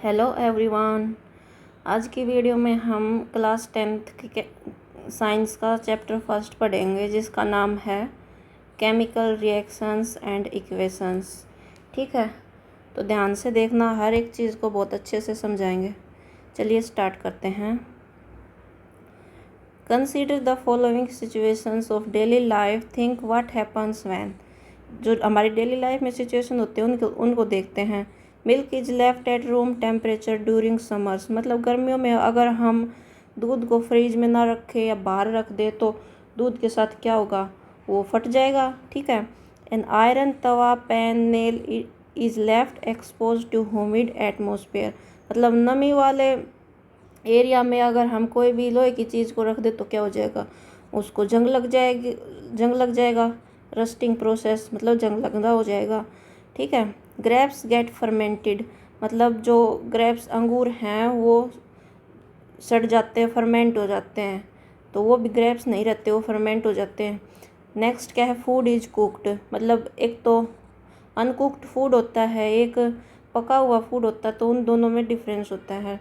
Hello everyone. आज की video में हम क्लास 10th के साइंस का चैप्टर फर्स्ट पढ़ेंगे जिसका नाम है केमिकल रिएक्शंस एंड इक्वेशंस। ठीक है, तो ध्यान से देखना, हर एक चीज़ को बहुत अच्छे से समझाएंगे। चलिए स्टार्ट करते हैं। Consider the following situations of daily life, think what happens when. जो हमारी डेली लाइफ में सिचुएशन होते हैं उनको देखते हैं। Milk is left at room temperature during summers, मतलब गर्मियों में अगर हम दूध को फ्रिज में ना रखें या बाहर रख दें तो दूध के साथ क्या होगा, वो फट जाएगा। ठीक है। An iron tawa pan nail is left expose to humid atmosphere, मतलब नमी वाले एरिया में अगर हम कोई भी लोहे की चीज़ को रख दे तो क्या हो जाएगा, उसको जंग लग जाएगा। रस्टिंग प्रोसेस मतलब जंग लगना हो जाएगा। ठीक है। ग्रेप्स गेट फर्मेंटेड, मतलब जो ग्रेप्स अंगूर हैं वो सड़ जाते हैं, फर्मेंट हो जाते हैं, तो वो भी ग्रेप्स नहीं रहते, वो फर्मेंट हो जाते हैं। नेक्स्ट क्या है, फूड इज कुक्ड, मतलब एक तो अनकुक्ड फूड होता है, एक पका हुआ फूड होता है, तो उन दोनों में डिफरेंस होता है।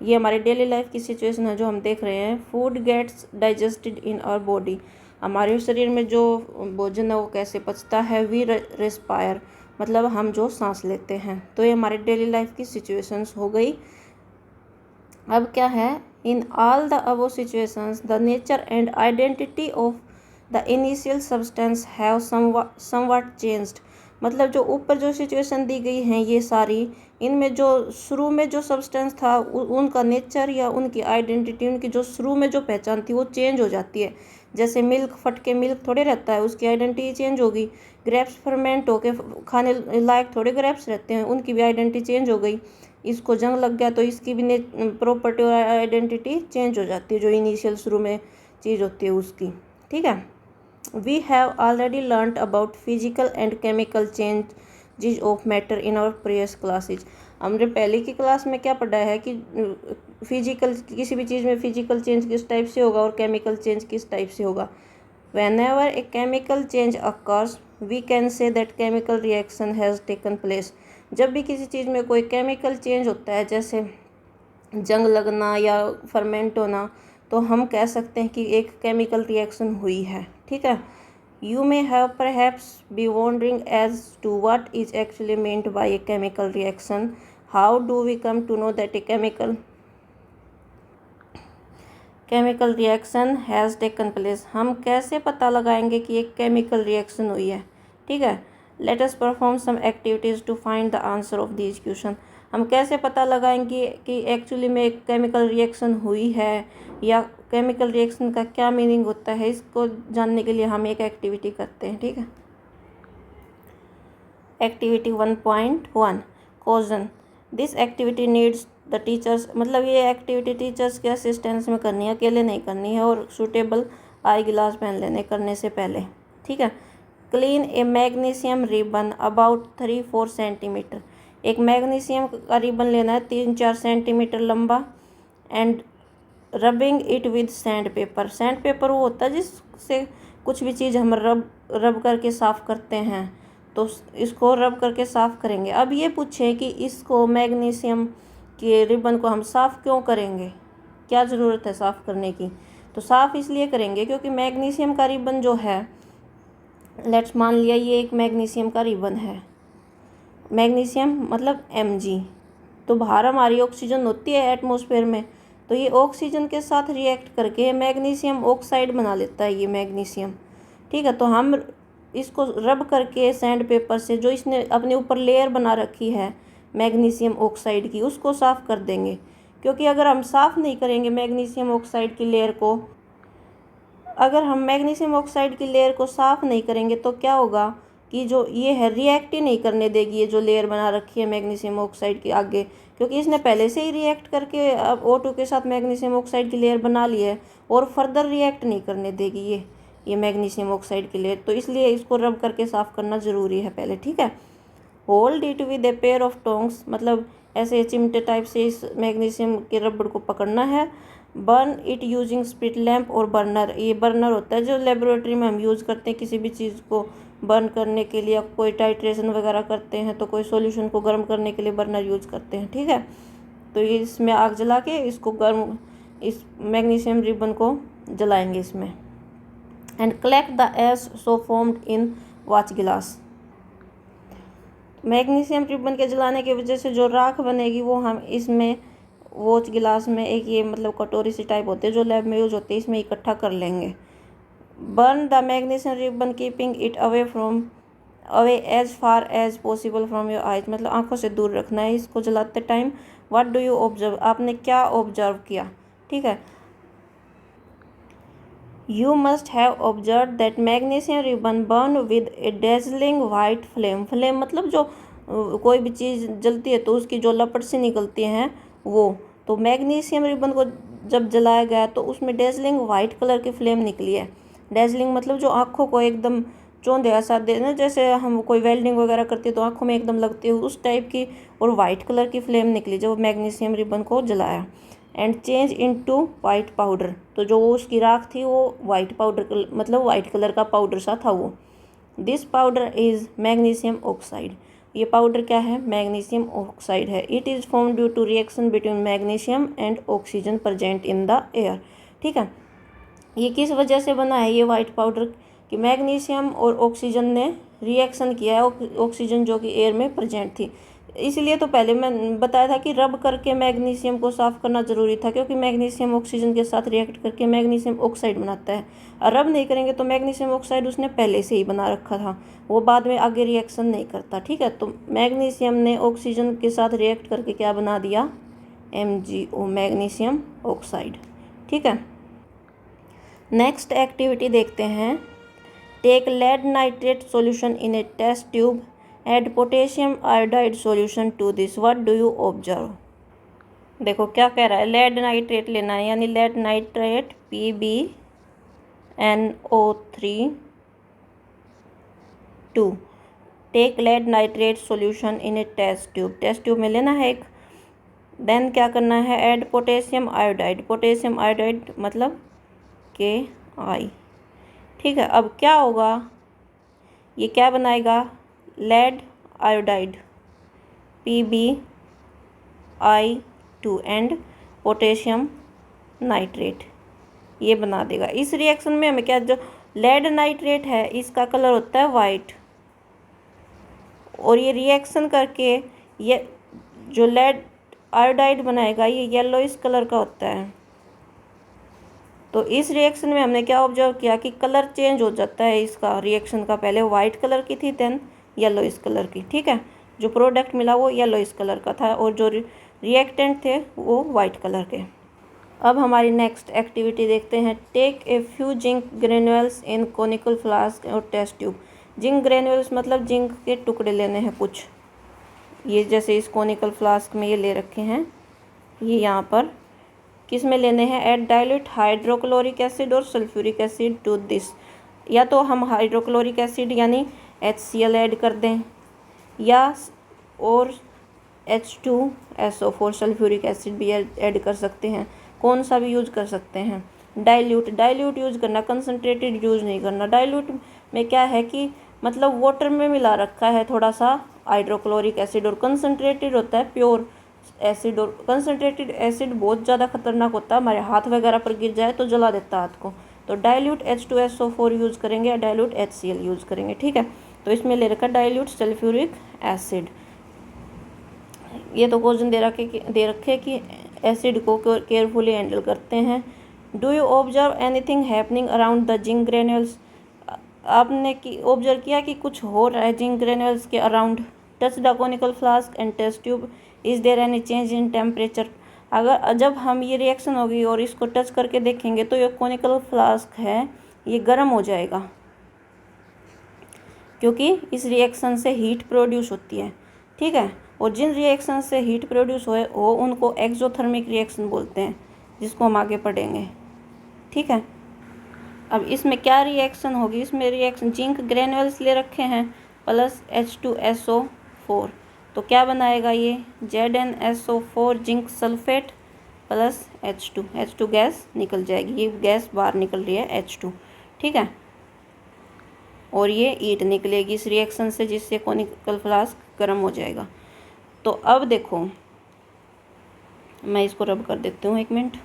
ये हमारी डेली लाइफ की सिचुएशन है जो हम देख रहे हैं। Food gets digested in our body, हमारे शरीर में जो भोजन है वो कैसे पचता है। वी रेस्पायर, मतलब हम जो सांस लेते हैं। तो ये हमारे डेली लाइफ की सिचुएशंस हो गई। अब क्या है, in all the above situations the nature and identity of the initial substance have somewhat changed, मतलब जो ऊपर जो सिचुएशन दी गई हैं ये सारी, इनमें जो शुरू में जो सब्सटेंस था उनका नेचर या उनकी आइडेंटिटी, उनकी जो शुरू में जो पहचान थी वो चेंज हो जाती है। जैसे मिल्क फट के मिल्क थोड़े रहता है, उसकी आइडेंटिटी चेंज होगी। ग्रेप्स फर्मेंट होके खाने लायक थोड़े ग्रेप्स रहते हैं, उनकी भी आइडेंटिटी चेंज हो गई। इसको जंग लग गया तो इसकी भी प्रॉपर्टी और आइडेंटिटी चेंज हो जाती है, जो इनिशियल शुरू में चीज़ होती है उसकी। ठीक है। We have already learnt about physical and chemical changes of matter in our previous classes. हमने पहले की क्लास में क्या पढ़ा है कि फिजिकल, किसी भी चीज़ में फिजिकल चेंज किस टाइप से होगा और केमिकल चेंज किस टाइप से होगा। Whenever a chemical change occurs, we can say that chemical reaction has taken place. जब भी किसी चीज़ में कोई केमिकल चेंज होता है, जैसे जंग लगना या फर्मेंट होना, तो हम कह सकते हैं कि एक केमिकल रिएक्शन हुई है। ठीक है। You may have perhaps be wondering as to what is actually meant by a chemical reaction. How do we come to know that a chemical reaction has taken place, हम कैसे पता लगाएंगे कि एक केमिकल रिएक्शन हुई है। ठीक है। Let us perform some activities to find the answer of this question, हम कैसे पता लगाएंगे कि एक्चुअली में एक केमिकल रिएक्शन हुई है या केमिकल रिएक्शन का क्या मीनिंग होता है, इसको जानने के लिए हम एक एक्टिविटी करते हैं। ठीक है। Activity 1.1 question, this activity needs the teachers, मतलब ये एक्टिविटी टीचर्स के असिस्टेंस में करनी है, अकेले नहीं करनी है, और सूटेबल आई ग्लास पेन लेने करने से पहले। ठीक है। Clean A magnesium ribbon about 3-4 centimetre, एक मैग्नीशियम का रिबन लेना है 3-4 सेंटीमीटर लंबा। And rubbing it with sand paper, sand paper वो होता है जिससे कुछ भी चीज़ हम रब करके साफ़ करते हैं, तो इसको रब करके साफ़ करेंगे। अब ये पूछें कि इसको मैग्नीशियम के रिबन को हम साफ़ क्यों करेंगे, क्या ज़रूरत है साफ़ करने की, तो साफ़ इसलिए करेंगे क्योंकि मैग्नीशियम का रिबन जो है, लेट्स मान लिया ये एक मैग्नीशियम का रिबन है, मैग्नीशियम मतलब Mg, तो बाहर हमारी ऑक्सीजन होती है एटमॉस्फेयर में, तो ये ऑक्सीजन के साथ रिएक्ट करके मैग्नीशियम ऑक्साइड बना लेता है ये मैग्नीशियम। ठीक है। तो हम इसको रब करके सैंड पेपर से, जो इसने अपने ऊपर लेयर बना रखी है मैग्नीशियम ऑक्साइड की, उसको साफ़ कर देंगे। क्योंकि अगर हम साफ़ नहीं करेंगे मैग्नीशियम ऑक्साइड की लेयर को, अगर हम मैग्नीशियम ऑक्साइड की लेयर को साफ़ नहीं करेंगे तो क्या होगा कि जो ये है रिएक्ट ही नहीं करने देगी, ये जो लेयर बना रखी है मैग्नीशियम ऑक्साइड के आगे, क्योंकि इसने पहले से ही रिएक्ट करके अब O2 के साथ मैग्नीशियम ऑक्साइड की लेयर बना ली है और फर्दर रिएक्ट नहीं करने देगी ये मैग्नीशियम ऑक्साइड की लेयर, तो इसलिए इसको रब करके साफ़ करना ज़रूरी है पहले। ठीक है। Hold it with a pair of tongs, मतलब ऐसे चिमटे टाइप से इस मैग्नीशियम के रबड़ को पकड़ना है। Burn it using spit lamp और बर्नर, ये बर्नर होता है जो लेबोरेटरी में हम यूज़ करते हैं किसी भी चीज़ को बर्न करने के लिए, कोई टाइट्रेशन वगैरह करते हैं तो कोई सॉल्यूशन को गर्म करने के लिए बर्नर यूज करते हैं। ठीक है, तो ये इसमें आग जला के इसको गर्म, इस मैग्नीशियम रिबन को जलाएंगे इसमें। And collect the ash so formed in watch glass. Magnesium ribbon के जलाने की वजह से जो राख बनेगी वो हम इसमें वॉच गिलास में, एक ये मतलब कटोरी सी टाइप होते हैं जो लैब में यूज होते हैं, इसमें इकट्ठा कर लेंगे। Burn the magnesium ribbon keeping it away as far as possible from your eyes, मतलब आंखों से दूर रखना है इसको जलाते time. What do you observe, आपने क्या ऑब्जर्व किया। ठीक है, you must have observe that magnesium ribbon burn with a dazzling white flame. Flame मतलब जो कोई भी चीज़ जलती है तो उसकी जो लपट सी निकलती हैं वो, तो मैग्नीशियम रिबन को जब जलाया गया तो उसमें डेजलिंग वाइट कलर की फ्लेम निकली है। डेजलिंग मतलब जो आँखों को एकदम चौंधे ऐसा देना, जैसे हम कोई वेल्डिंग वगैरह करते हैं तो आँखों में एकदम लगती है उस टाइप की, और वाइट कलर की फ्लेम निकली जब मैग्नीशियम रिबन को जलाया। And change into white powder, तो जो उसकी राख थी वो वाइट पाउडर मतलब वाइट कलर का पाउडर सा था वो। This powder is magnesium oxide, ये पाउडर क्या है, मैग्नीशियम ऑक्साइड है। It is form due to reaction between magnesium and oxygen present in the air. ठीक है, ये किस वजह से बना है ये वाइट पाउडर, कि मैग्नीशियम और ऑक्सीजन ने रिएक्शन किया है, ऑक्सीजन जो कि एयर में प्रेजेंट थी। इसलिए तो पहले मैं बताया था कि रब करके मैग्नीशियम को साफ़ करना ज़रूरी था, क्योंकि मैग्नीशियम ऑक्सीजन के साथ रिएक्ट करके मैग्नीशियम ऑक्साइड बनाता है। और रब नहीं करेंगे तो मैग्नीशियम ऑक्साइड उसने पहले से ही बना रखा था, वो बाद में आगे रिएक्शन नहीं करता। ठीक है, तो मैग्नीशियम ने ऑक्सीजन के साथ रिएक्ट करके क्या बना दिया, MgO, मैग्नीशियम ऑक्साइड। ठीक है, नेक्स्ट एक्टिविटी देखते हैं। Take lead nitrate solution in a test tube, add potassium iodide solution to this, what do you observe. देखो क्या कह रहा है, लेड नाइट्रेट लेना है, यानी lead nitrate PbNO3 take lead nitrate solution in a test tube, test tube में लेना है एक। देन क्या करना है, add potassium iodide, potassium iodide मतलब Ki। ठीक है, अब क्या होगा, ये क्या बनाएगा, lead iodide PbI2 and potassium nitrate, ये बना देगा। इस रिएक्शन में हमें क्या, जो लेड नाइट्रेट है इसका कलर होता है वाइट, और ये रिएक्शन करके ये जो लेड आयोडाइड बनाएगा ये येलोइश कलर का होता है। तो इस रिएक्शन में हमने क्या ऑब्जर्व किया कि कलर चेंज हो जाता है इसका, रिएक्शन का पहले वाइट कलर की थी देन येलोइश कलर की। ठीक है, जो प्रोडक्ट मिला वो येलोइश कलर का था और जो रिएक्टेंट थे वो वाइट कलर के। अब हमारी नेक्स्ट एक्टिविटी देखते हैं। Take a few zinc granules in conical flask और टेस्ट ट्यूब। जिंक ग्रेन्यूल्स मतलब जिंक के टुकड़े लेने हैं कुछ, ये जैसे इस कोनिकल फ्लास्क में ये ले रखे हैं, ये यहाँ पर किस में लेने हैं, ऐड डाइल्यूट हाइड्रोक्लोरिक एसिड और सल्फ्यूरिक एसिड टू दिस, या तो हम हाइड्रोक्लोरिक एसिड यानी HCl ऐड कर दें, या और H2SO4 सल्फ्यूरिक एसिड भी ऐड कर सकते हैं, कौन सा भी यूज कर सकते हैं। डाइल्यूट यूज करना, कंसनट्रेटेड यूज नहीं करना। डाइल्यूट में क्या है कि मतलब वाटर में मिला रखा है थोड़ा सा हाइड्रोक्लोरिक एसिड, और कंसनट्रेटेड होता है प्योर एसिड, और कंसनट्रेटेड एसिड बहुत ज़्यादा खतरनाक होता है, हमारे हाथ वगैरह पर गिर जाए तो जला देता है हाथ को। तो डाइल्यूट H2SO4 यूज़ करेंगे या डाइल्यूट HCl यूज़ करेंगे। ठीक है, तो इसमें ले रखा डाइल्यूट सल्फ्यूरिक एसिड। ये तो क्वेश्चन दे रखे कि एसिड को केयरफुली हैंडल करते हैं। Do you observe anything happening around the zinc granules, आपने ऑब्जर्व किया कि कुछ हो रहा है जिंक ग्रेन्यूल्स के around. Touch the conical flask and test tube, is there any change in temperature. अगर जब हम ये रिएक्शन होगी और इसको टच करके देखेंगे तो ये कोनिकल फ्लास्क है ये गर्म हो जाएगा, क्योंकि इस रिएक्शन से हीट प्रोड्यूस होती है। ठीक है, और जिन रिएक्शन से हीट प्रोड्यूस हो उनको एक्सोथर्मिक रिएक्शन बोलते हैं, जिसको हम आगे पढ़ेंगे। ठीक है, अब इसमें क्या रिएक्शन होगी, इसमें रिएक्शन जिंक ग्रेन्यूल्स ले रखे हैं प्लस H2SO4, तो क्या बनाएगा ये ZnSO4 zinc sulphate plus H2 gas निकल जाएगी, ये गैस बाहर निकल रही है H2। ठीक है, और ये ईट निकलेगी इस रिएक्शन से, जिससे कोनिकल फ्लास्क गर्म हो जाएगा। तो अब देखो मैं इसको रब कर देती हूँ 1 minute.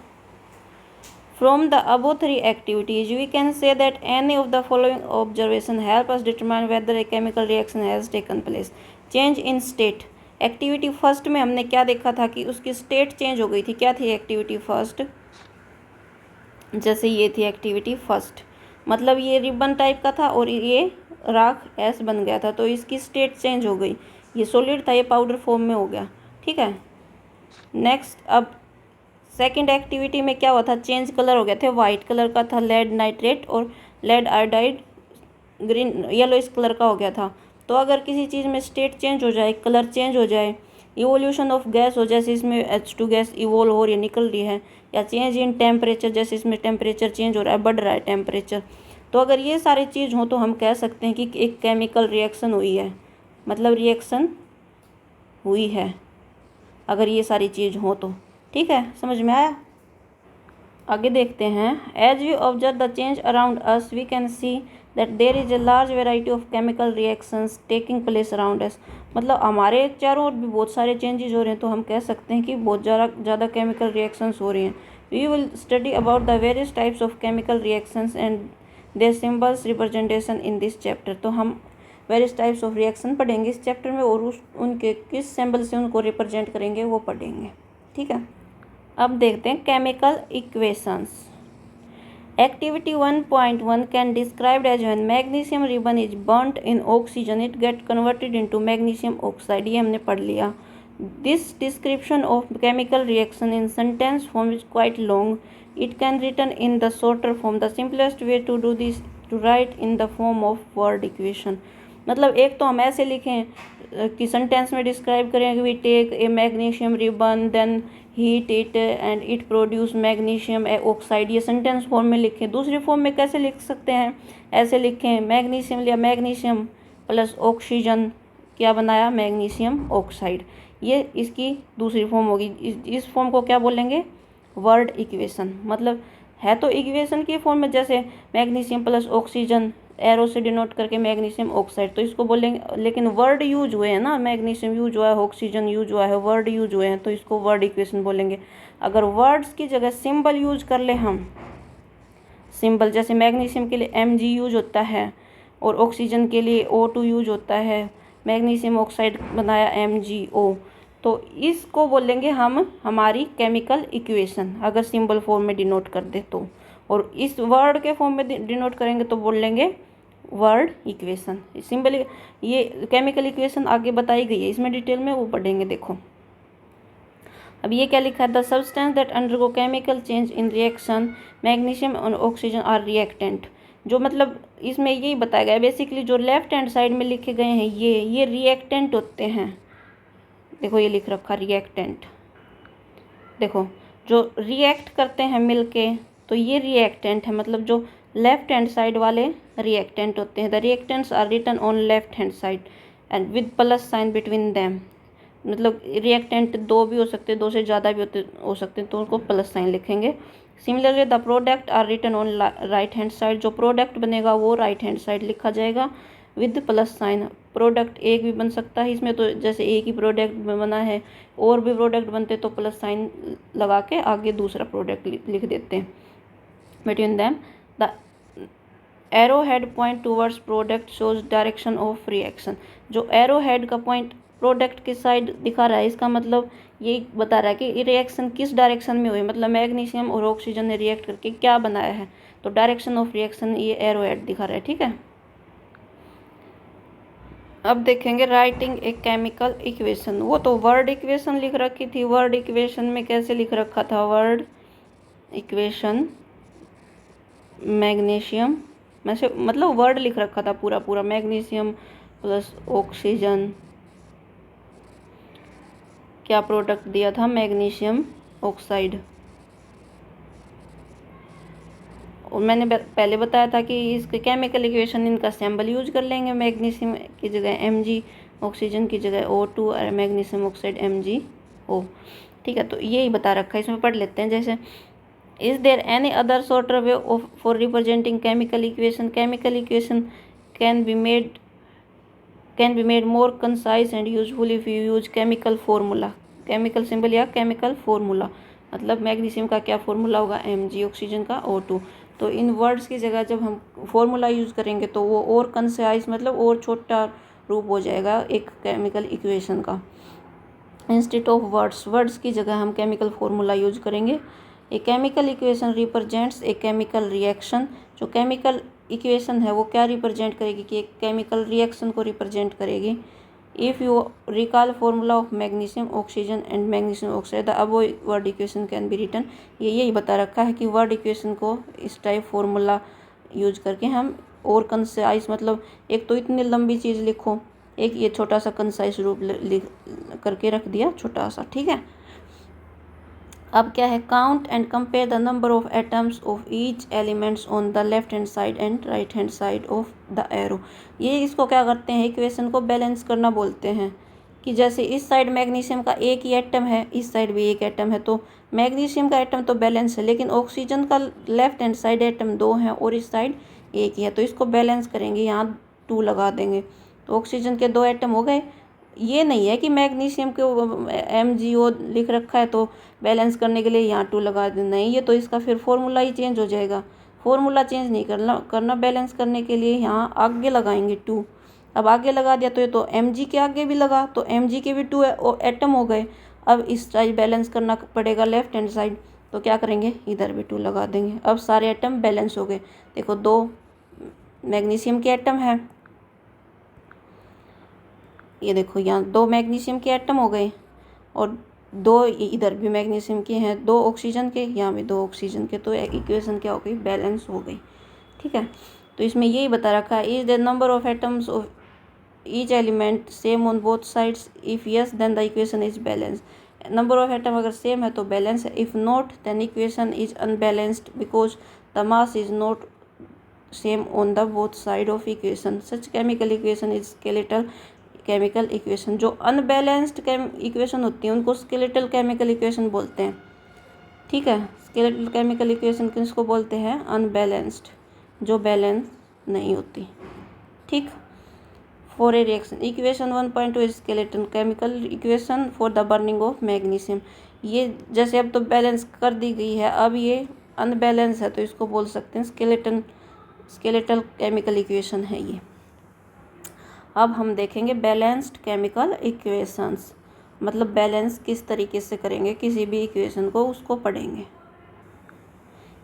From the above 3 activities, we can say that any of the following observation help us determine whether a chemical reaction has taken place. Change in state. Activity first में हमने क्या देखा था कि उसकी स्टेट चेंज हो गई थी। क्या थी एक्टिविटी फर्स्ट? जैसे ये थी एक्टिविटी फर्स्ट, मतलब ये रिबन टाइप का था और ये राख एस बन गया था, तो इसकी स्टेट चेंज हो गई। ये सॉलिड था, ये पाउडर फॉर्म में हो गया। ठीक है, नेक्स्ट अब सेकेंड एक्टिविटी में क्या हुआ था? चेंज कलर हो गया था, वाइट कलर का था लेड नाइट्रेट और lead iodide green yellowish colour का हो गया था। तो अगर किसी चीज़ में स्टेट चेंज हो जाए, कलर चेंज हो जाए, इवोल्यूशन ऑफ गैस हो, जैसे इसमें H2 गैस इवोल्व हो रही है, निकल रही है, या चेंज इन टेम्परेचर, जैसे इसमें टेम्परेचर चेंज हो रहा है, बढ़ रहा है टेम्परेचर, तो अगर ये सारी चीज़ हो तो हम कह सकते हैं कि एक केमिकल रिएक्शन हुई है, मतलब रिएक्शन हुई है अगर ये सारी चीज़ हो तो। ठीक है, समझ में आया? आगे देखते हैं। As we observe the change around us we can see that there is a large variety of chemical reactions taking place around us. मतलब हमारे चारों ओर भी बहुत सारे चेंजेस हो रहे हैं, तो हम कह सकते हैं कि बहुत ज़्यादा केमिकल रिएक्शंस हो रही हैं। We will study about the various types of chemical reactions and their symbols representation in this chapter. तो हम वेरियस टाइप्स ऑफ रिएक्शन पढ़ेंगे इस चैप्टर में, और उनके किस सिंबल से उनको रिप्रेजेंट करेंगे वो पढ़ेंगे। ठीक है, अब देखते हैं chemical equations. Activity 1.1 can described as when magnesium ribbon is burnt in oxygen it get converted into magnesium oxide. ये हमने पढ़ लिया। This description of chemical reaction in sentence form is quite long. It can written in the shorter form. The simplest way to do this to write in the form of word equation. मतलब एक तो हम ऐसे लिखें कि sentence में describe करें, we take a magnesium ribbon then heat it and it produce magnesium oxide, ये सेंटेंस फॉर्म में लिखें। दूसरी फॉर्म में कैसे लिख सकते हैं? ऐसे लिखें, मैग्नीशियम लिया, मैग्नीशियम प्लस ऑक्सीजन क्या बनाया? Magnesium oxide. ये इसकी दूसरी फॉर्म होगी। इस फॉर्म को क्या बोलेंगे? Word equation. मतलब है तो इक्वेशन की फॉर्म में, जैसे मैग्नीशियम प्लस ऑक्सीजन एरो से डिनोट करके मैग्नीशियम ऑक्साइड, तो इसको बोलेंगे। लेकिन वर्ड यूज हुए हैं ना, मैग्नीशियम यूज हुआ है, ऑक्सीजन यूज हुआ है, वर्ड यूज हुए हैं, तो इसको वर्ड इक्वेशन बोलेंगे। अगर वर्ड्स की जगह सिंबल यूज कर ले हम, सिंबल जैसे मैग्नीशियम के लिए Mg यूज होता है और ऑक्सीजन के लिए O2 यूज होता है, मैग्नीशियम ऑक्साइड बनाया MgO, तो इसको बोलेंगे हम हमारी केमिकल इक्वेशन, अगर सिंबल फॉर्म में डिनोट कर दे तो। और इस वर्ड के फॉर्म में डिनोट करेंगे तो बोलेंगे वर्ड इक्वेशन। सिंबल ये केमिकल इक्वेशन आगे बताई गई है, इसमें डिटेल में वो पढ़ेंगे। देखो अब ये क्या लिखा है? The substance that undergo chemical change in reaction magnesium और ऑक्सीजन आर रिएक्टेंट। जो मतलब इसमें यही बताया गया है बेसिकली, जो लेफ्ट हैंड साइड में लिखे गए हैं ये रिएक्टेंट होते हैं। देखो ये लिख रखा रिएक्टेंट। देखो जो रिएक्ट करते हैं मिलके, तो ये रिएक्टेंट है, मतलब जो लेफ्ट हैंड साइड वाले रिएक्टेंट होते हैं। The reactants are written on left hand side and with plus sign between them. मतलब रिएक्टेंट दो भी हो सकते हैं, दो से ज़्यादा भी हो सकते हैं, तो उनको प्लस साइन लिखेंगे। Similarly the product are written on right hand side. जो प्रोडक्ट बनेगा वो राइट हैंड साइड लिखा जाएगा विद प्लस साइन। प्रोडक्ट एक भी बन सकता है इसमें, तो जैसे एक ही प्रोडक्ट बना है, और भी प्रोडक्ट बनते तो प्लस साइन लगा के आगे दूसरा प्रोडक्ट लिख देते हैं। Between them the arrow head point towards product shows direction of reaction. जो एरो हेड का पॉइंट प्रोडक्ट की साइड दिखा रहा है, इसका मतलब ये बता रहा है कि रिएक्शन किस डायरेक्शन में हुई, मतलब मैग्नीशियम और ऑक्सीजन ने रिएक्ट करके क्या बनाया है, तो डायरेक्शन ऑफ रिएक्शन ये एरो हेड दिखा रहा है। ठीक है, अब देखेंगे राइटिंग ए केमिकल इक्वेशन। वो तो वर्ड इक्वेशन लिख रखी थी। वर्ड इक्वेशन में कैसे लिख रखा था? वर्ड इक्वेशन मैग्नीशियम में से, मतलब वर्ड लिख रखा था पूरा मैग्नीशियम प्लस ऑक्सीजन क्या प्रोडक्ट दिया था? Magnesium oxide. और मैंने पहले बताया था कि इसके केमिकल इक्वेशन इनका सिंबल यूज कर लेंगे। मैग्नीशियम की जगह Mg, ऑक्सीजन की जगह O2 और मैग्नीशियम ऑक्साइड MgO। ठीक है, तो यही बता रखा है, इसमें पढ़ लेते हैं। जैसे is there any other shorter way for representing chemical equation. Chemical equation can be made more concise and useful if you use chemical formula, chemical symbol या केमिकल फॉर्मूला। मतलब मैग्नीशियम का क्या फॉर्मूला होगा, Mg, ऑक्सीजन का O2। तो इन words की जगह जब हम फॉर्मूला यूज़ करेंगे तो वो और कंसाइज मतलब और छोटा रूप हो जाएगा एक केमिकल इक्वेशन का। इंस्टेड ऑफ वर्ड्स की जगह हम केमिकल फॉर्मूला यूज करेंगे। A chemical equation represents a chemical reaction. जो केमिकल इक्वेशन है वो क्या रिप्रेजेंट करेगी कि एक केमिकल रिएक्शन को रिप्रेजेंट करेगी। If you recall formula of magnesium oxygen and magnesium oxide the above word equation can be written. ये यही बता रखा है कि वर्ड इक्वेशन को इस टाइप फॉर्मूला यूज करके हम और कंसाइज मतलब एक तो इतनी लंबी चीज़ लिखो, एक ये छोटा सा कंसाइज रूप करके रख दिया छोटा सा, ठीक है। अब क्या है, count and compare the number of atoms of each elements on the left hand side and right hand side of the arrow. ये इसको क्या करते हैं, इक्वेशन को बैलेंस करना बोलते हैं। कि जैसे इस साइड मैग्नीशियम का एक ही एटम है, इस साइड भी एक एटम है, तो मैग्नीशियम का एटम तो बैलेंस है, लेकिन ऑक्सीजन का लेफ्ट हैंड साइड एटम 2 है और इस साइड एक ही है, तो इसको बैलेंस करेंगे, यहाँ 2 लगा देंगे तो ऑक्सीजन के 2 एटम हो गए। ये नहीं है कि मैग्नीशियम के MgO लिख रखा है तो बैलेंस करने के लिए यहाँ 2 लगा देना, नहीं, ये तो इसका फिर फॉर्मूला ही चेंज हो जाएगा। फॉर्मूला चेंज नहीं करना बैलेंस करने के लिए यहाँ आगे लगाएंगे 2। अब आगे लगा दिया तो ये तो Mg के आगे भी लगा तो Mg के भी 2 एटम हो गए। अब इस साइड बैलेंस करना पड़ेगा लेफ्ट हैंड साइड, तो क्या करेंगे, इधर भी 2 लगा देंगे। अब सारे एटम बैलेंस हो गए। देखो 2 मैग्नीशियम के एटम है, ये देखो यहाँ 2 मैग्नीशियम के एटम हो गए और 2 इधर भी मैग्नीशियम के हैं, 2 ऑक्सीजन के, यहाँ भी 2 ऑक्सीजन के, तो इक्वेशन क्या हो गई, बैलेंस हो गई, ठीक है। तो इसमें यही बता रखा है, is the number of atoms of each element same on both sides, if yes then the equation is balance. Number of atom अगर सेम है तो बैलेंस है, if not then equation is unbalanced because the mass is not same on the both side of equation. Such chemical equation is skeletal chemical equation. जो unbalanced equation होती है उनको skeletal chemical equation बोलते हैं, ठीक है। Skeletal chemical equation किसको बोलते हैं, अनबैलेंस्ड, जो बैलेंस नहीं होती, ठीक। For a reaction equation 1.2 is skeletal chemical equation for the burning of magnesium. ये जैसे अब तो बैलेंस कर दी गई है, अब ये अनबैलेंस है तो इसको बोल सकते हैं स्केलेटल केमिकल इक्वेशन है ये। अब हम देखेंगे बैलेंस्ड केमिकल इक्वेशंस, मतलब बैलेंस किस तरीके से करेंगे किसी भी इक्वेशन को, उसको पढ़ेंगे।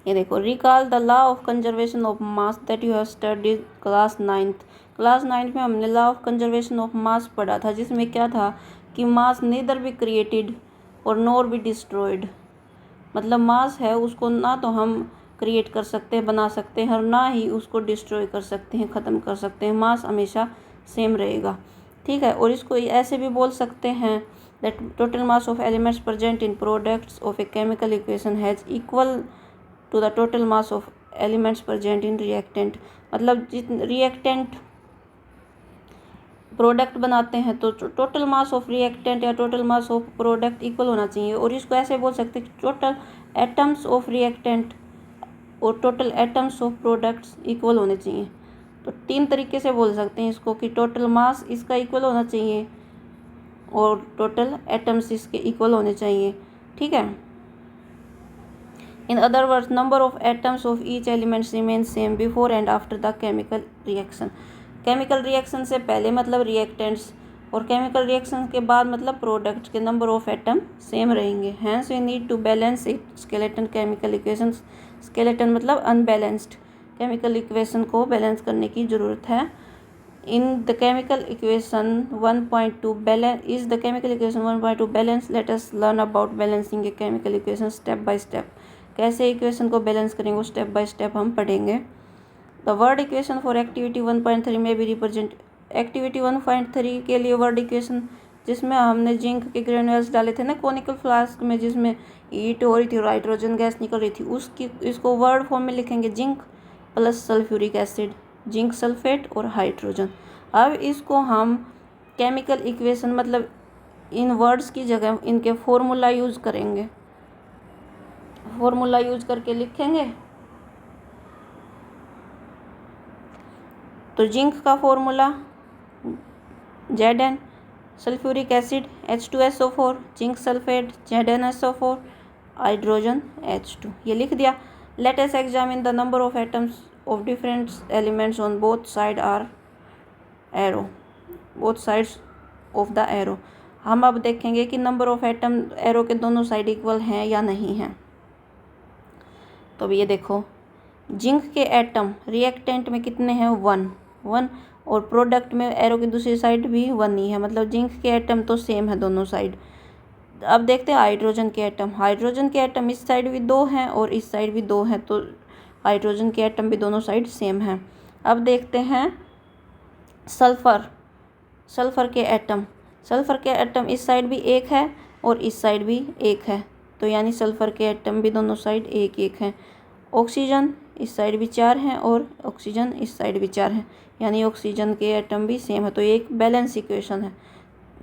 ये देखो, recall the law of conservation of mass that you have studied class 9th। Class 9th में हमने law of conservation of mass पढ़ा था, जिसमें क्या था कि मास नीदर बी क्रिएटेड और नॉर बी डिस्ट्रॉयड। मतलब मास है उसको ना तो हम क्रिएट कर सकते हैं, बना सकते हैं, और ना ही उसको डिस्ट्रॉय कर सकते हैं, ख़त्म कर सकते हैं। मास हमेशा सेम रहेगा, ठीक है। और इसको ऐसे भी बोल सकते हैं that total mass of elements present in products of a chemical equation has equal to the total mass of elements present in reactant. मतलब जितने रिएक्टेंट प्रोडक्ट बनाते हैं तो टोटल मास ऑफ रिएक्टेंट या total mass of product equal होना चाहिए। और इसको ऐसे बोल सकते हैं टोटल एटम्स ऑफ रिएक्टेंट और total atoms of products equal होने चाहिए। तो 3 तरीके से बोल सकते हैं इसको कि टोटल मास इसका इक्वल होना चाहिए और टोटल एटम्स इसके इक्वल होने चाहिए, ठीक है। In other words number of atoms of each elements remain same before and after the chemical reaction. Chemical reaction से पहले मतलब रिएक्टेंट्स और केमिकल रिएक्शन के बाद मतलब प्रोडक्ट्स के नंबर ऑफ एटम सेम रहेंगे। Hence we need to balance it skeleton chemical equation. Skeleton मतलब अनबैलेंस्ड केमिकल इक्वेशन को बैलेंस करने की ज़रूरत है। In the chemical equation 1.2 balance is the chemical equation 1.2 balance. Let us learn about balancing a chemical equation step by step. कैसे equation को balance करेंगे वो स्टेप बाय स्टेप हम पढ़ेंगे। The word equation for activity 1.3 में भी represent activity 1.3 के लिए वर्ड इक्वेशन जिसमें हमने जिंक के ग्रेन्यूल्स डाले थे ना कॉनिकल फ्लास्क में, जिसमें हीट हो रही थी और हाइड्रोजन गैस निकल रही थी, उसकी इसको वर्ड फॉर्म में लिखेंगे zinc plus sulphuric acid, zinc sulphate और हाइड्रोजन। अब इसको हम केमिकल इक्वेशन मतलब इन वर्ड्स की जगह इनके फॉर्मूला यूज़ करेंगे, फॉर्मूला यूज करके लिखेंगे। तो जिंक का formula Zn, sulphuric acid H2SO4, zinc sulphate ZnSO4, hydrogen H2, ये लिख दिया। Let us examine the number of atoms of different elements on both side are arrow, both sides of the arrow. हम अब देखेंगे कि number of atom arrow के दोनों side equal हैं या नहीं हैं। तो अब ये देखो, जिंक के एटम रिएक्टेंट में कितने हैं, 1 और प्रोडक्ट में एरो की दूसरी साइड भी 1 ही है, मतलब जिंक के एटम तो सेम है दोनों साइड। अब देखते हैं हाइड्रोजन के एटम। हाइड्रोजन के एटम इस साइड भी 2 हैं और इस साइड भी 2 हैं, तो हाइड्रोजन के एटम भी दोनों साइड सेम हैं। अब देखते हैं सल्फ़र के एटम इस साइड भी 1 है और इस साइड भी 1 है, तो यानी सल्फ़र के एटम भी दोनों साइड 1 है। ऑक्सीजन इस साइड भी 4 हैं और ऑक्सीजन इस साइड भी 4 हैं, यानी ऑक्सीजन के एटम भी सेम है, तो ये एक बैलेंस इक्वेशन है।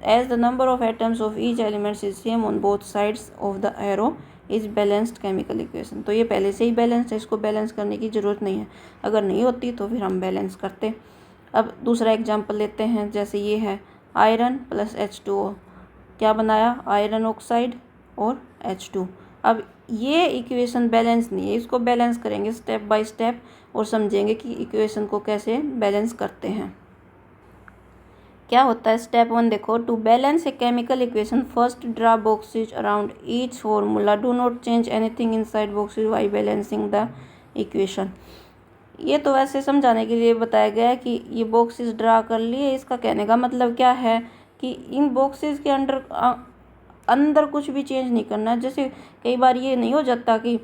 As the number of atoms of each elements is same on both sides of the arrow is balanced chemical equation. तो ये पहले से ही बैलेंस है, इसको बैलेंस करने की ज़रूरत नहीं है, अगर नहीं होती तो फिर हम बैलेंस करते। अब दूसरा एग्जाम्पल लेते हैं, जैसे ये है आयरन प्लस H2O, क्या बनाया, आयरन ऑक्साइड और H2। अब ये इक्वेशन बैलेंस नहीं है, इसको बैलेंस करेंगे स्टेप बाय स्टेप और समझेंगे कि इक्वेशन को कैसे बैलेंस करते हैं। क्या होता है स्टेप 1, देखो, to balance a chemical equation first draw boxes around each formula, do not change anything inside boxes while balancing the equation. ये तो वैसे समझाने के लिए बताया गया है कि ये बॉक्सेस ड्रा कर लिए, इसका कहने का मतलब क्या है कि इन बॉक्सेस के अंदर कुछ भी चेंज नहीं करना है। जैसे कई बार ये नहीं हो जाता कि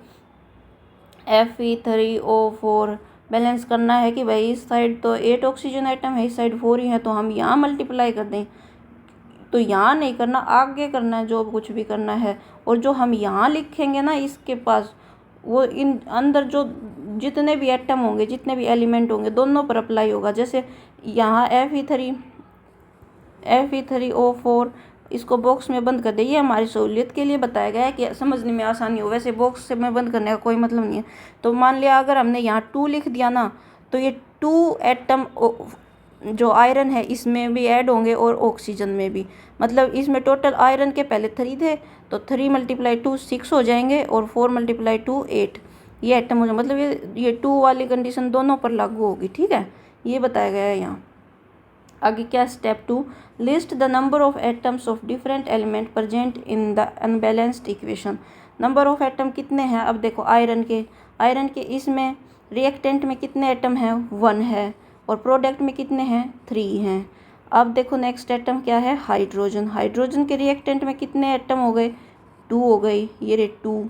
Fe3O4 बैलेंस करना है कि भाई इस साइड तो 8 ऑक्सीजन आइटम है, इस साइड 4 ही है, तो हम यहाँ मल्टीप्लाई कर दें, तो यहाँ नहीं करना, आगे करना है जो कुछ भी करना है। और जो हम यहाँ लिखेंगे ना इसके पास, वो इन अंदर जो जितने भी एटम होंगे, जितने भी एलिमेंट होंगे, दोनों पर अप्लाई होगा। जैसे यहाँ Fe3O4 इसको बॉक्स में बंद कर दे, ये हमारी सहूलियत के लिए बताया गया है कि समझने में आसानी हो, वैसे बॉक्स में बंद करने का कोई मतलब नहीं है। तो मान लिया अगर हमने यहाँ 2 लिख दिया ना, तो ये 2 एटम जो आयरन है इसमें भी ऐड होंगे और ऑक्सीजन में भी, मतलब इसमें टोटल आयरन के पहले 3 थे, तो 3 × 2 6 हो जाएंगे और 4 × 2 8 ये एटम हो जाए, मतलब ये 2 वाली कंडीशन दोनों पर लागू होगी। ठीक है, ये बताया गया है यहाँ। आगे क्या, step 2, list the number of atoms of different element present in the unbalanced equation. Number of atom कितने हैं, अब देखो आयरन के इसमें रिएक्टेंट में कितने एटम हैं, 1 है, और प्रोडक्ट में कितने हैं, 3 हैं। अब देखो नेक्स्ट एटम क्या है, हाइड्रोजन के रिएक्टेंट में कितने एटम हो गए, 2 हो गए, ये रे 2,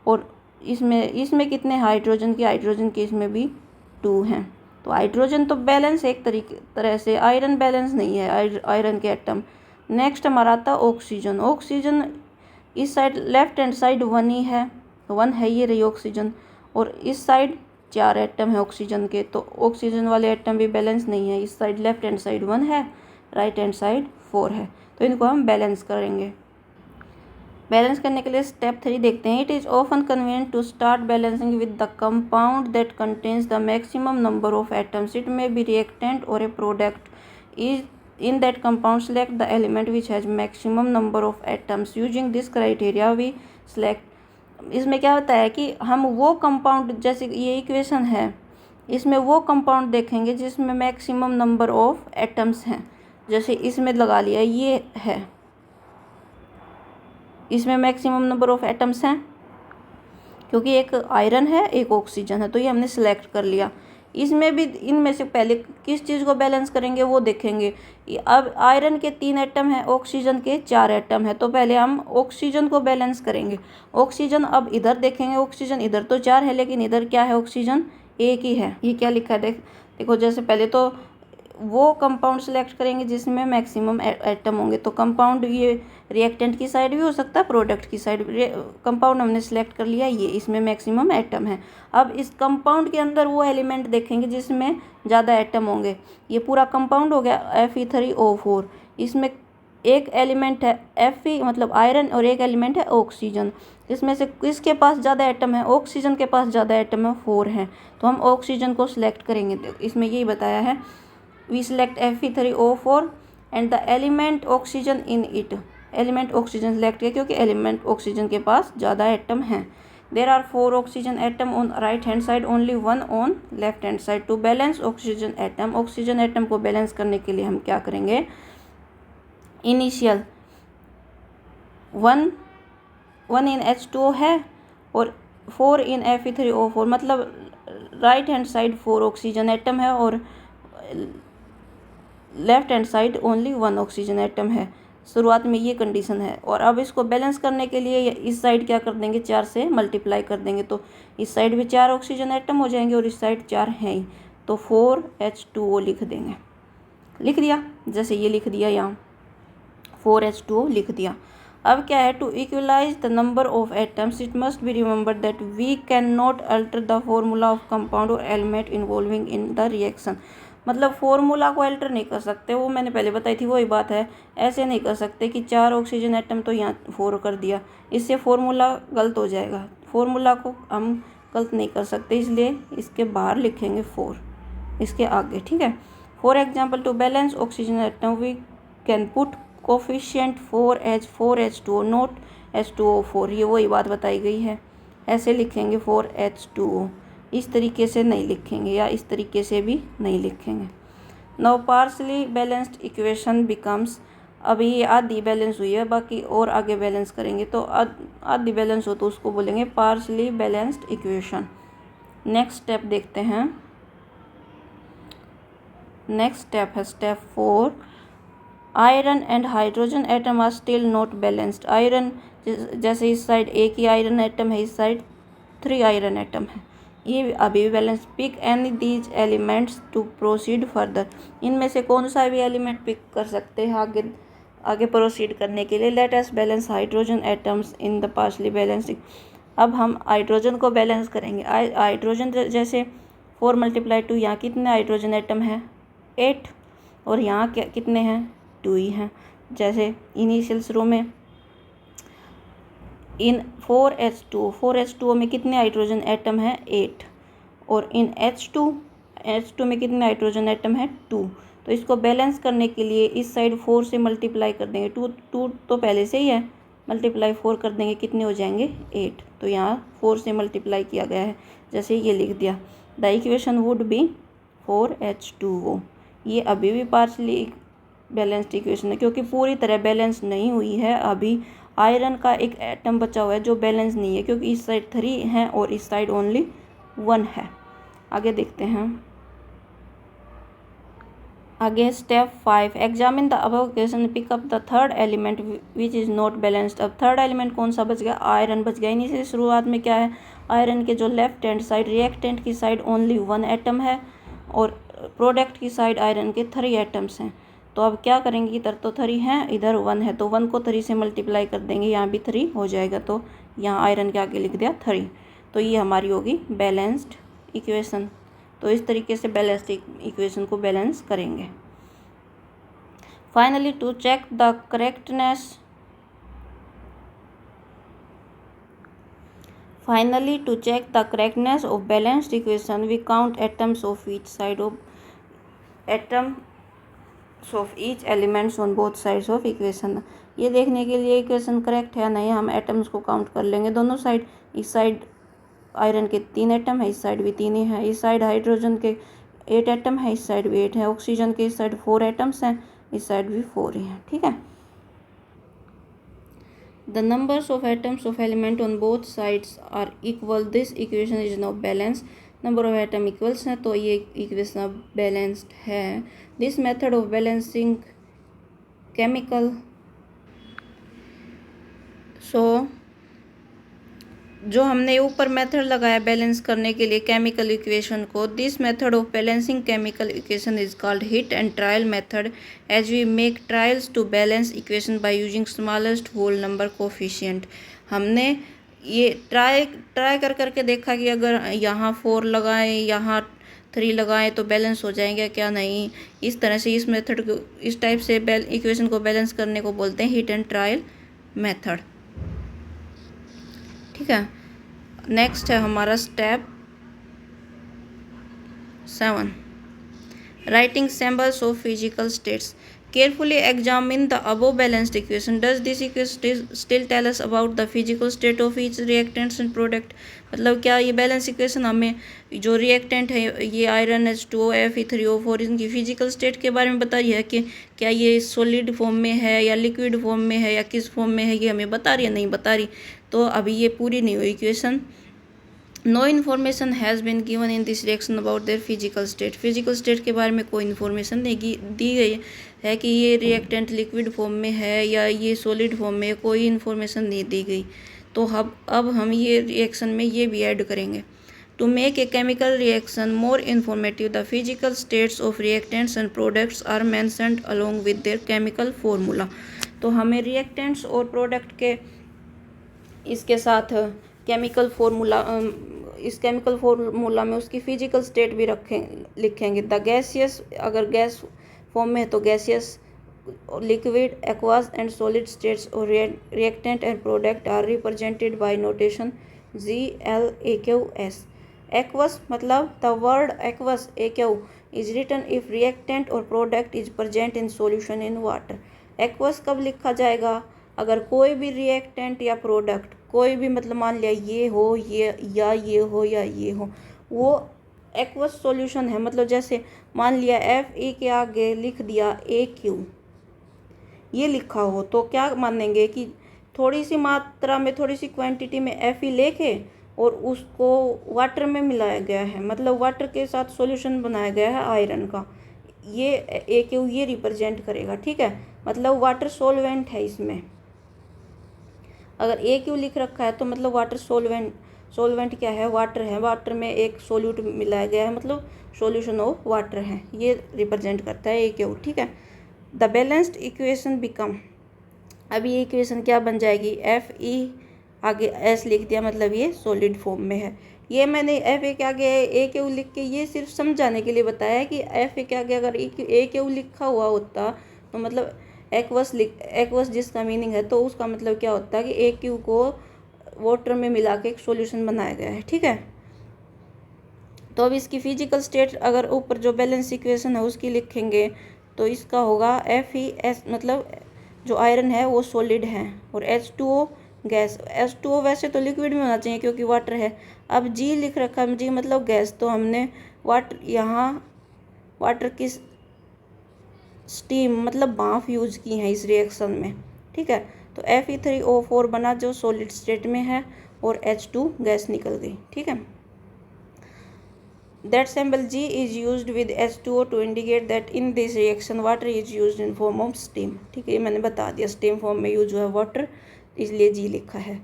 और इसमें कितने हाइड्रोजन के इसमें भी 2 हैं। तो हाइड्रोजन तो बैलेंस एक तरह से, आयरन बैलेंस नहीं है, आयरन के एटम। नेक्स्ट हमारा आता ऑक्सीजन इस साइड लेफ्ट हैंड साइड 1 ही है, 1 है, ये रही ऑक्सीजन, और इस साइड 4 एटम है ऑक्सीजन के, तो ऑक्सीजन वाले एटम भी बैलेंस नहीं है। इस साइड लेफ्ट हैंड साइड 1 है, राइट हैंड साइड 4 है, तो इनको हम बैलेंस करेंगे। बैलेंस करने के लिए स्टेप 3 देखते हैं। It is often convenient to start balancing with the compound that contains the maximum number of atoms, it may be reactant और a product. Is in that compound select the element which has maximum number of atoms, using this criteria we select. इसमें क्या होता है कि हम वो compound, जैसे ये इक्वेशन है, इसमें वो कंपाउंड देखेंगे जिसमें मैक्सिमम नंबर ऑफ एटम्स हैं। जैसे इसमें लगा लिया, ये है, इसमें मैक्सिमम नंबर ऑफ एटम्स हैं, क्योंकि एक आयरन है एक ऑक्सीजन है, तो ये हमने सेलेक्ट कर लिया। इसमें भी इनमें से पहले किस चीज़ को बैलेंस करेंगे वो देखेंगे। अब आयरन के 3 एटम हैं, ऑक्सीजन के 4 एटम है, तो पहले हम ऑक्सीजन को बैलेंस करेंगे। ऑक्सीजन अब इधर देखेंगे, ऑक्सीजन इधर तो 4 है, लेकिन इधर क्या है, ऑक्सीजन 1 ही है। ये क्या लिखा है, देखो, जैसे पहले तो वो कंपाउंड सेलेक्ट करेंगे जिसमें मैक्सिमम एटम होंगे, तो कंपाउंड ये रिएक्टेंट की साइड भी हो सकता है, प्रोडक्ट की साइड। कंपाउंड हमने सेलेक्ट कर लिया, ये इसमें मैक्सिमम एटम है। अब इस कंपाउंड के अंदर वो एलिमेंट देखेंगे जिसमें ज़्यादा एटम होंगे। ये पूरा कंपाउंड हो गया Fe3O4, इसमें एक एलिमेंट है Fe मतलब आयरन, और एक एलिमेंट है ऑक्सीजन। इसमें से किसके पास ज़्यादा एटम है, ऑक्सीजन के पास ज़्यादा एटम है, 4 हैं, तो हम ऑक्सीजन को सिलेक्ट करेंगे। तो इसमें यही बताया है we select Fe3O4 and the element oxygen in it. Element oxygen select किया क्योंकि एलिमेंट ऑक्सीजन के पास ज़्यादा एटम हैं. There are 4 oxygen atom on right hand side, only 1 on left hand side. To balance oxygen atom, oxygen atom को balance करने के लिए हम क्या करेंगे, इनिशियल 1 इन H2O है और 4 इन Fe3O4, मतलब right hand side 4 oxygen atom है और left hand side only 1 oxygen atom है. शुरुआत में ये कंडीशन है. और अब इसको बैलेंस करने के लिए इस साइड क्या कर देंगे, 4 से मल्टीप्लाई कर देंगे, तो इस साइड भी 4 ऑक्सीजन एटम हो जाएंगे और इस साइड 4 हैं ही, तो 4H2O लिख देंगे. लिख दिया, जैसे ये लिख दिया, यहाँ 4H2O लिख दिया. अब क्या है, to equalize the number of atoms it must be remember that we can not alter the formula of compound और element involving in the reaction. मतलब फॉर्मूला को अल्टर नहीं कर सकते, वो मैंने पहले बताई थी, वही बात है. ऐसे नहीं कर सकते कि 4 ऑक्सीजन एटम तो यहाँ 4 कर दिया, इससे फॉर्मूला गलत हो जाएगा. फॉर्मूला को हम गलत नहीं कर सकते, इसलिए इसके बाहर लिखेंगे 4 इसके आगे. ठीक है. For example, to balance oxygen atom we can put coefficient 4H2O not H2O4. ये वही बात बताई गई है. ऐसे लिखेंगे 4H2O, इस तरीके से नहीं लिखेंगे या इस तरीके से भी नहीं लिखेंगे. Now partially balanced equation becomes, अभी ये आधी बैलेंस हुई है, बाकी और आगे बैलेंस करेंगे, तो आधी बैलेंस हो तो उसको बोलेंगे partially balanced equation. Next step देखते हैं. नेक्स्ट स्टेप है step 4. Iron and hydrogen atom are still not balanced. Iron, जैसे इस साइड एक ही आयरन एटम है, इस साइड 3 आयरन एटम है, ये अभी भी balance. Pick any these elements to proceed further. इनमें से कौन सा भी एलिमेंट पिक कर सकते हैं आगे प्रोसीड करने के लिए. Let us balance hydrogen atoms in the partially balanced. अब हम हाइड्रोजन को बैलेंस करेंगे. हाइड्रोजन जैसे 4 × 2, यहाँ कितने हाइड्रोजन एटम है, 8, और यहाँ कितने हैं, 2 ही हैं. जैसे इनिशियल शुरू में इन 4H2O में कितने हाइड्रोजन एटम हैं, 8, और इन H2 में कितने हाइड्रोजन एटम हैं, 2. तो इसको बैलेंस करने के लिए इस साइड 4 से मल्टीप्लाई कर देंगे. 2 तो पहले से ही है, मल्टीप्लाई 4 कर देंगे, कितने हो जाएंगे, 8. तो यहाँ 4 से मल्टीप्लाई किया गया है, जैसे ये लिख दिया. The equation would be 4H2O. ये अभी भी पार्शली बैलेंस्ड इक्वेशन है क्योंकि पूरी तरह बैलेंस नहीं हुई है. अभी आयरन का एक एटम बचा हुआ है जो बैलेंस नहीं है, क्योंकि इस साइड 3 हैं और इस साइड ओनली 1 है. आगे देखते हैं. आगे step 5. Examine the above equation, pick up the third element which is not balanced. अब थर्ड एलिमेंट कौन सा बच गया, आयरन बच गया. इन्हीं से शुरुआत में क्या है, आयरन के जो लेफ्ट हैंड साइड रिएक्टेंट की साइड ओनली 1 एटम है और प्रोडक्ट की साइड आयरन के 3 एटम्स हैं. तो अब क्या करेंगे, इधर तो 3 हैं, इधर 1 है, तो 1 को 3 से मल्टीप्लाई कर देंगे, यहाँ भी 3 हो जाएगा, तो यहाँ आयरन के आगे लिख दिया 3. तो ये हमारी होगी बैलेंस्ड इक्वेशन. तो इस तरीके से बैलेंस्ड इक्वेशन को बैलेंस करेंगे. Finally to check the correctness of balanced equation we count atoms of each side of of each elements on both sides of equation. ये देखने के लिए इक्वेशन करेक्ट है नहीं, हम एटम्स को काउंट कर लेंगे दोनों साइड. इस साइड आयरन के 3 एटम है, इस साइड भी 3 ही है. इस साइड हाइड्रोजन के 8 एटम है, इस साइड भी 8 है. ऑक्सीजन के इस साइड 4 एटम्स हैं, इस साइड भी 4 ही हैं. ठीक है. The numbers of atoms of element on both sides are equal. This equation is now balance. Number of atom equals हैं, तो ये इक्वेशन अब बैलेंस्ड है. This method of balancing chemical, जो हमने ऊपर मेथड लगाया बैलेंस करने के लिए केमिकल इक्वेशन को, this method of balancing chemical equation is called hit and trial method, as we make trials to balance equation by using smallest whole number coefficient. हमने ये ट्राई करके देखा कि अगर यहाँ 4 लगाएं, यहाँ 3 लगाएं तो बैलेंस हो जाएंगे क्या, नहीं. इस तरह से इस मेथड को, इस टाइप से इक्वेशन को बैलेंस करने को बोलते हैं हिट एंड ट्रायल मेथड. ठीक है. नेक्स्ट है हमारा step 7. Writing symbols of physical states. Carefully examine the above balanced equation. Does this equation still tell us about the physical state of each reactants and product? मतलब क्या ये balance equation हमें जो reactant है ये iron H2O Fe3O4 इनकी physical state के बारे में बता रही है कि क्या ये सॉलिड फॉर्म में है या लिक्विड फॉर्म में है या किस फॉर्म में है, ये हमें बता रही है, नहीं बता रही। तो अभी ये पूरी नहीं हुई equation. No information has been given in this reaction about their physical state. Physical state के बारे में कोई इन्फॉर्मेशन नहीं दी गई है कि ये रिएक्टेंट लिक्विड फॉर्म में है या ये सॉलिड फॉर्म में है, कोई इन्फॉर्मेशन नहीं दी गई। तो अब हम ये रिएक्शन में ये भी ऐड करेंगे। To make a chemical reaction more informative the physical states of reactants and products are mentioned along with their chemical formula. तो हमें रिएक्टेंट्स और प्रोडक्ट के इसके साथ केमिकल फार्मूला, इस केमिकल फार्मूला में उसकी फिजिकल स्टेट भी लिखेंगे। द गैसियस, अगर गैस फॉर्म में है तो gaseous, liquid, aqueous and solid states और reactant and product are represented by notation GLAQS। Aqueous मतलब the word aqueous AQ is written if reactant और product is present in solution in water. Aqueous कब लिखा जाएगा? अगर कोई भी reactant या प्रोडक्ट, कोई भी मतलब मान लिया ये हो, ये या ये हो या ये हो, वो एक्वस सॉल्यूशन है। मतलब जैसे मान लिया Fe के आगे लिख दिया AQ, ये लिखा हो तो क्या मानेंगे कि थोड़ी सी मात्रा में, थोड़ी सी क्वांटिटी में Fe लेके और उसको वाटर में मिलाया गया है, मतलब वाटर के साथ सॉल्यूशन बनाया गया है आयरन का, ये AQ ये रिप्रेजेंट करेगा। ठीक है, मतलब वाटर सॉल्वेंट है इसमें। अगर AQ लिख रखा है तो मतलब वाटर सॉल्वेंट क्या है? वाटर है, वाटर में एक सोल्यूट मिलाया गया है, मतलब सॉल्यूशन ऑफ वाटर है, ये रिप्रेजेंट करता है AQ। ठीक है, द बैलेंस्ड इक्वेशन बिकम, अभी ये इक्वेशन क्या बन जाएगी? Fe आगे S लिख दिया, मतलब ये सॉलिड फॉर्म में है। ये मैंने Fa के आगे AQ लिख के ये सिर्फ समझाने के लिए बताया है कि Fa के आगे अगर AQ लिखा हुआ होता तो मतलब एक्वस जिसका मीनिंग है, तो उसका मतलब क्या होता है कि AQ को वाटर में मिला के एक सॉल्यूशन बनाया गया है। ठीक है, तो अब इसकी फिजिकल स्टेट अगर ऊपर जो बैलेंस इक्वेशन है उसकी लिखेंगे तो इसका होगा FeS, मतलब जो आयरन है वो सॉलिड है और H2O गैस। H2O वैसे तो लिक्विड में होना चाहिए क्योंकि वाटर है। अब G लिख रखा है, G मतलब गैस, तो हमने यहाँ वाटर की स्टीम मतलब भाप यूज की है इस रिएक्शन में। ठीक है, तो Fe3O4 बना जो सॉलिड स्टेट में है और H2 गैस निकल गई। ठीक है, that symbol G is used with H2O to indicate that in this reaction water is used in form of steam। ठीक है, ये मैंने बता दिया, स्टीम फॉर्म में यूज हुआ है वाटर, इसलिए G लिखा है।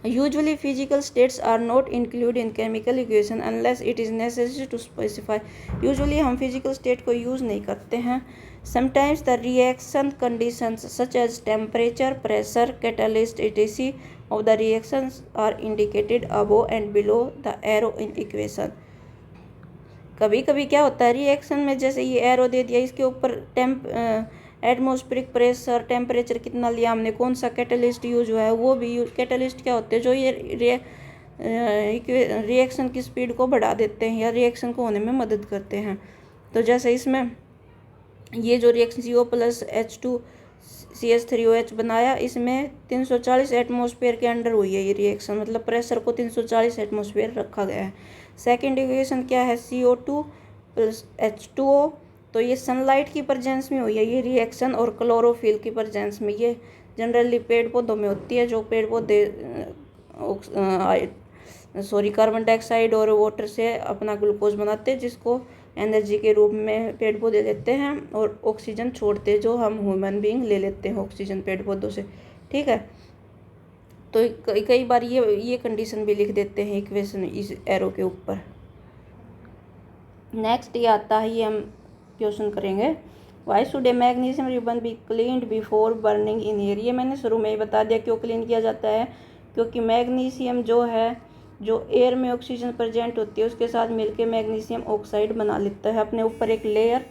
Usually physical states are not included in chemical equation unless it is necessary to specify। Usually हम physical state को use नहीं करते हैं। Sometimes the reaction conditions such as temperature, pressure, catalyst etc. of the reactions are indicated above and below the arrow in equation। कभी कभी क्या होता है रिएक्शन में, जैसे ये एरो दे दिया, इसके ऊपर एटमॉस्फेरिक प्रेशर, टेम्परेचर कितना लिया हमने, कौन सा कैटलिस्ट यूज हुआ है, वो भी कैटलिस्ट क्या होते हैं जो ये रिएक्शन की स्पीड को बढ़ा देते हैं या रिएक्शन को होने में मदद करते हैं। तो जैसे इसमें ये जो रिएक्शन CO+H2CH3OH बनाया, इसमें 340 एटमॉस्फेयर के अंडर हुई है ये रिएक्शन, मतलब प्रेशर को 340 एटमॉस्फेयर रखा गया है। सेकेंड इक्वेशन क्या है? CO2+H2O, तो ये सनलाइट की प्रेजेंस में हुई है ये रिएक्शन और क्लोरोफिल की प्रेजेंस में। ये जनरली पेड़ पौधों में होती है, जो पेड़ पौधे कार्बन डाइऑक्साइड और वाटर से अपना ग्लूकोज बनाते हैं, जिसको एनर्जी के रूप में पेड़ पौधे लेते हैं और ऑक्सीजन छोड़ते हैं, जो हम ह्यूमन बीइंग ले लेते हैं ऑक्सीजन पेड़ पौधों से। ठीक है, तो कई बार ये कंडीशन भी लिख देते हैं इक्वेशन इस एरो के ऊपर। नेक्स्ट ये आता है, ये हम क्वेश्चन करेंगे, why should A magnesium ribbon be cleaned before burning in air. ये मैंने शुरू में ही बता दिया क्यों क्लीन किया जाता है, क्योंकि मैग्नीशियम जो है, जो एयर में ऑक्सीजन प्रेजेंट होती है उसके साथ मिलके मैग्नीशियम ऑक्साइड बना लेता है अपने ऊपर एक लेयर,